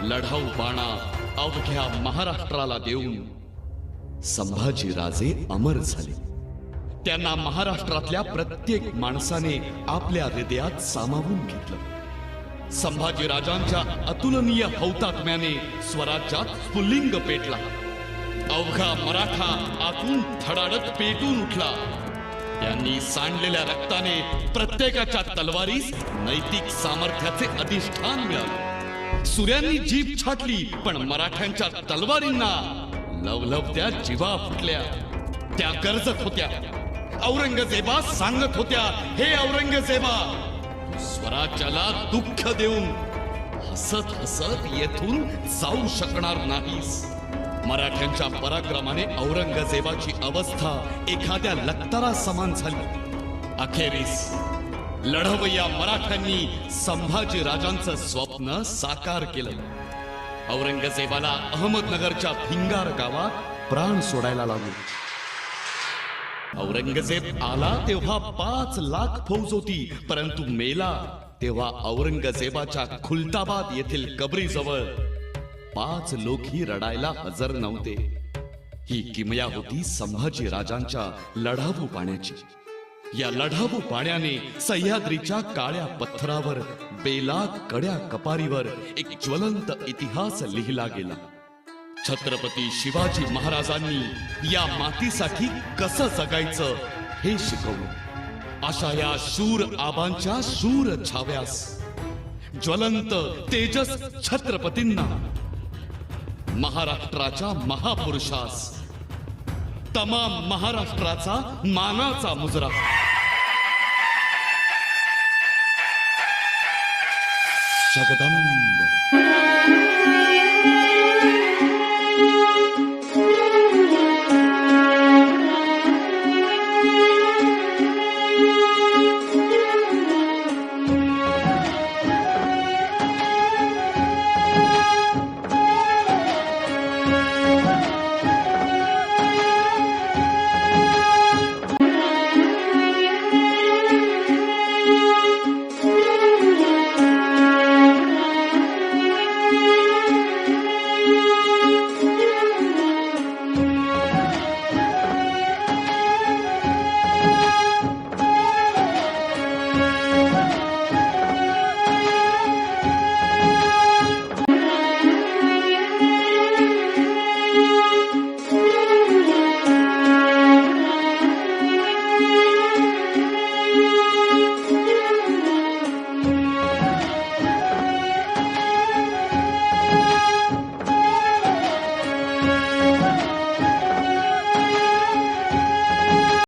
लढाऊ बाणा अवघ्या महाराष्ट्राला देऊन संभाजी राजे अमर झाले. त्यांना महाराष्ट्रातल्या प्रत्येक माणसाने आपल्या हृदयात सामावून घेतलं. संभाजी राजांच्या अतुलनीय हौतात्म्याने स्वराज्यात स्फुल्लिंग पेटला. अवघा मराठा आतून थडाडत पेटून उठला. त्यांनी सांडलेल्या रक्ताने प्रत्येकाच्या तलवारीस नैतिक सामर्थ्याचे अधिष्ठान मिळाले. सूर्यांनी जीभ छाटली, पण मराठ्यांच्या तलवारींना लवलवत्या जिवा फुटल्या. त्या गरजत होत्या. औरंगजेबा सांगत होत्या, हे औरंगजेबा, स्वराज्याला दुःख देऊन हसत हसत येथून जाऊ शकणार नाहीस. मराठ्यांच्या पराक्रमाने औरंगजेबाची अवस्था एखाद्या लक्तरा समान झाली. अखेरीस लढवय्या मराठ्यांनी संभाजी राजांचं स्वप्न साकार केलं. औरंगजेबाला अहमदनगरच्या भिंगार गावात प्राण सोडायला लागले. औरंगजेब आला तेव्हा 5 लाख फौज होती, परंतु मेला तेव्हा औरंगजेबाच्या खुलताबाद येथील कबरीजवळ 5 लोकही रडायला हजर नव्हते. ही किमया होती संभाजी राजांच्या लढाऊ पाण्याची. या लढाऊ पाण्याने सह्याद्रीच्या काळ्या पत्थरावर बेलाद कड्या कपारीवर एक ज्वलंत इतिहास लिहिला गेला. छत्रपती शिवाजी महाराजांनी या मातीसाठी कसं जगायचं हे शिकवलं. अशा या शूर आबांच्या शूर छाव्यास, ज्वलंत तेजस छत्रपतींना, महाराष्ट्राच्या महापुरुषास, तमाम महाराष्ट्राचा मानाचा मुजरा. जगदंब